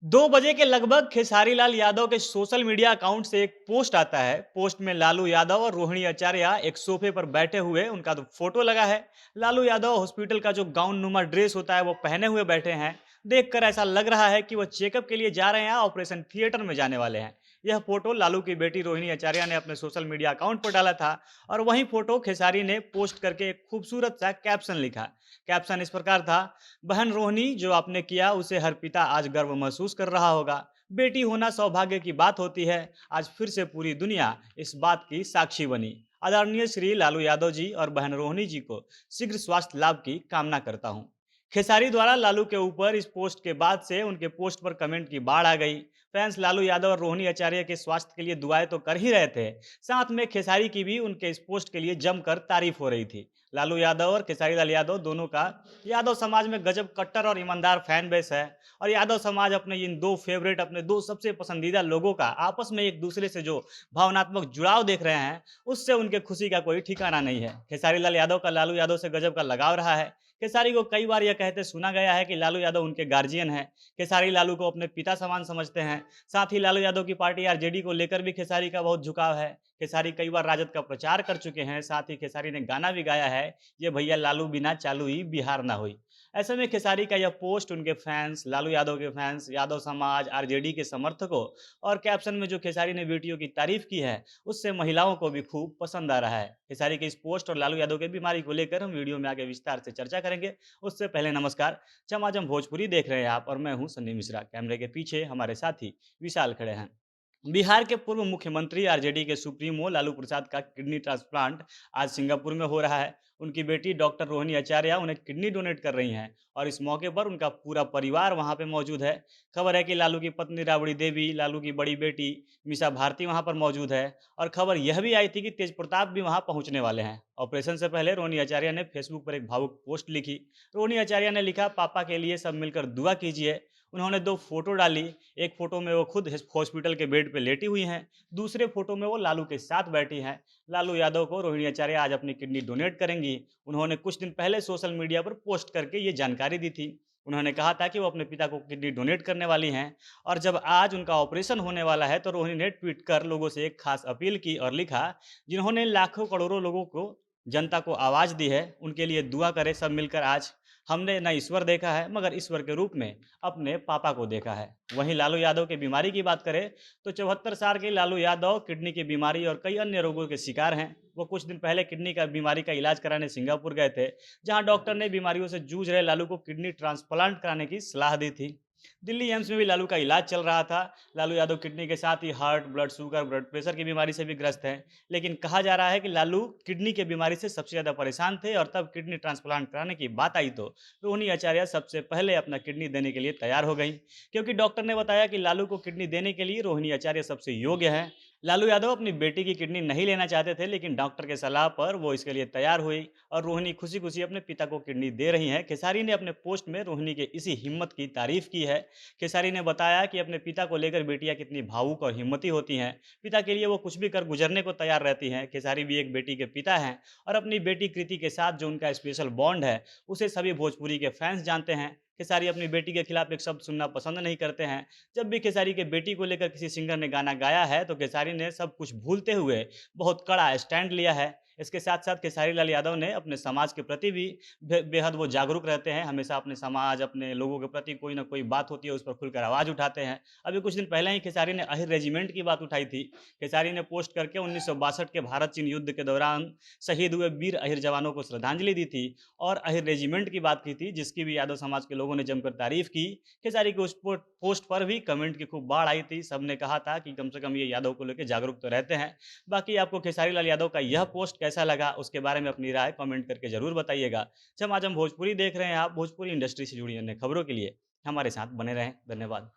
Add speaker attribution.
Speaker 1: 2 बजे के लगभग खेसारी लाल यादव के सोशल मीडिया अकाउंट से एक पोस्ट आता है। पोस्ट में लालू यादव और रोहिणी आचार्य एक सोफे पर बैठे हुए उनका तो फोटो लगा है। लालू यादव हॉस्पिटल का जो गाउन नुमा ड्रेस होता है वो पहने हुए बैठे हैं। देखकर ऐसा लग रहा है कि वो चेकअप के लिए जा रहे हैं, ऑपरेशन थिएटर में जाने वाले हैं। यह फोटो लालू की बेटी रोहिणी आचार्य ने अपने सोशल मीडिया अकाउंट पर डाला था और वही फोटो खेसारी ने पोस्ट करके एक खूबसूरत सा कैप्शन लिखा। कैप्शन इस प्रकार था: बहन रोहिणी, जो आपने किया उसे हर पिता आज गर्व महसूस कर रहा होगा। बेटी होना सौभाग्य की बात होती है। आज फिर से पूरी दुनिया इस बात की साक्षी बनी। आदरणीय श्री लालू यादव जी और बहन रोहिणी जी को शीघ्र स्वास्थ्य लाभ की कामना करता हूँ। खेसारी द्वारा लालू के ऊपर इस पोस्ट के बाद से उनके पोस्ट पर कमेंट की बाढ़ आ गई। फैंस लालू यादव और रोहिणी आचार्य के स्वास्थ्य के लिए दुआएं तो कर ही रहे थे, साथ में खेसारी की भी उनके इस पोस्ट के लिए जमकर तारीफ हो रही थी। लालू यादव और खेसारी लाल यादव दोनों का यादव समाज में गजब कट्टर और ईमानदार फैन बेस है। और यादव समाज अपने इन दो फेवरेट, अपने दो सबसे पसंदीदा लोगों का आपस में एक दूसरे से जो भावनात्मक जुड़ाव देख रहे हैं, उससे उनके खुशी का कोई ठिकाना नहीं है। खेसारी लाल यादव का लालू यादव से गजब का लगाव रहा है। खेसारी को कई बार यह कहते सुना गया है कि लालू यादव उनके गार्जियन हैं। खेसारी लालू को अपने पिता समान समझते हैं। साथ ही लालू यादव की पार्टी आरजेडी को लेकर भी खेसारी का बहुत झुकाव है। खेसारी कई बार राजद का प्रचार कर चुके हैं। साथ ही खेसारी ने गाना भी गाया है, ये भैया लालू बिना चालू ही बिहार ना हुई। ऐसे में खेसारी का यह पोस्ट उनके फैंस, लालू यादव के फैंस, यादव समाज, आरजेडी के समर्थकों और कैप्शन में जो खेसारी ने बेटियों की तारीफ की है, उससे महिलाओं को भी खूब पसंद आ रहा है। खेसारी के इस पोस्ट और लालू यादव की बीमारी को लेकर हम वीडियो में आगे विस्तार से चर्चा करेंगे। उससे पहले नमस्कार, चमाचम भोजपुरी देख रहे हैं आप और मैं हूं सन्नी मिश्रा। कैमरे के पीछे हमारे साथी विशाल खड़े हैं। बिहार के पूर्व मुख्यमंत्री आरजेडी के सुप्रीमो लालू प्रसाद का किडनी ट्रांसप्लांट आज सिंगापुर में हो रहा है। उनकी बेटी डॉक्टर रोहिणी आचार्य उन्हें किडनी डोनेट कर रही हैं और इस मौके पर उनका पूरा परिवार वहां पे मौजूद है। खबर है कि लालू की पत्नी राबड़ी देवी, लालू की बड़ी बेटी मीसा भारती वहां पर मौजूद है। और खबर यह भी आई थी कि तेज प्रताप भी वहां पहुंचने वाले हैं। ऑपरेशन से पहले रोहिणी आचार्य ने फेसबुक पर एक भावुक पोस्ट लिखी। रोहिणी आचार्य ने लिखा, पापा के लिए सब मिलकर दुआ कीजिए। उन्होंने दो फोटो डाली। एक फोटो में वो खुद हॉस्पिटल के बेड पे लेटी हुई हैं, दूसरे फोटो में वो लालू के साथ बैठी हैं। लालू यादव को रोहिणी आचार्य आज अपनी किडनी डोनेट करेंगी। उन्होंने कुछ दिन पहले सोशल मीडिया पर पोस्ट करके ये जानकारी दी थी। उन्होंने कहा था कि वो अपने पिता को किडनी डोनेट करने वाली हैं। और जब आज उनका ऑपरेशन होने वाला है तो रोहिणी ने ट्वीट कर लोगों से एक खास अपील की और लिखा, जिन्होंने लाखों करोड़ों लोगों को, जनता को आवाज़ दी है, उनके लिए दुआ करें सब मिलकर। आज हमने न ईश्वर देखा है मगर ईश्वर के रूप में अपने पापा को देखा है। वहीं लालू यादव की बीमारी की बात करें तो 74 साल के लालू यादव किडनी की बीमारी और कई अन्य रोगों के शिकार हैं। वो कुछ दिन पहले किडनी का बीमारी का इलाज कराने सिंगापुर गए थे, जहां डॉक्टर ने बीमारियों से जूझ रहे लालू को किडनी ट्रांसप्लांट कराने की सलाह दी थी। दिल्ली एम्स में भी लालू का इलाज चल रहा था। लालू यादव किडनी के साथ ही heart, blood sugar, blood pressure की बीमारी से भी ग्रस्त हैं। लेकिन कहा जा रहा है कि लालू किडनी की बीमारी से सबसे ज़्यादा परेशान थे और तब किडनी ट्रांसप्लांट कराने की बात आई तो रोहिणी आचार्य सबसे पहले अपना किडनी देने के लिए तैयार हो गई, क्योंकि डॉक्टर ने बताया कि लालू को किडनी देने के लिए रोहिणी आचार्य सबसे योग्य है। लालू यादव अपनी बेटी की किडनी नहीं लेना चाहते थे, लेकिन डॉक्टर के सलाह पर वो इसके लिए तैयार हुई और रोहिणी खुशी खुशी अपने पिता को किडनी दे रही हैं। खेसारी ने अपने पोस्ट में रोहिणी के इसी हिम्मत की तारीफ की है। खेसारी ने बताया कि अपने पिता को लेकर बेटियां कितनी भावुक और हिम्मती होती हैं। पिता के लिए वो कुछ भी कर गुजरने को तैयार रहती हैं। खेसारी भी एक बेटी के पिता हैं और अपनी बेटी कृति के साथ जो उनका स्पेशल बॉन्ड है, उसे सभी भोजपुरी के फैंस जानते हैं। खेसारी अपनी बेटी के खिलाफ एक शब्द सुनना पसंद नहीं करते हैं। जब भी खेसारी के बेटी को लेकर किसी सिंगर ने गाना गाया है तो खेसारी ने सब कुछ भूलते हुए बहुत कड़ा स्टैंड लिया है। इसके साथ साथ खेसारी लाल यादव ने अपने समाज के प्रति भी बेहद वो जागरूक रहते हैं। हमेशा अपने समाज, अपने लोगों के प्रति कोई ना कोई बात होती है उस पर खुलकर आवाज़ उठाते हैं। अभी कुछ दिन पहले ही खेसारी ने अहिर रेजिमेंट की बात उठाई थी। खेसारी ने पोस्ट करके 1962 के भारत चीन युद्ध के दौरान शहीद हुए वीर अहिर जवानों को श्रद्धांजलि दी थी और अहिर रेजिमेंट की बात की थी, जिसकी भी यादव समाज के लोगों ने जमकर तारीफ की। खेसारी के उस पोस्ट पर भी कमेंट की खूब बाढ़ आई थी। सबने कहा था कि कम से कम ये यादव को लेकर जागरूक तो रहते हैं। बाकी आपको खेसारी लाल यादव का यह पोस्ट कैसा लगा, उसके बारे में अपनी राय कमेंट करके जरूर बताइएगा। जब आज हम भोजपुरी देख रहे हैं, आप भोजपुरी इंडस्ट्री से जुड़ी अन्य खबरों के लिए हमारे साथ बने रहें। धन्यवाद।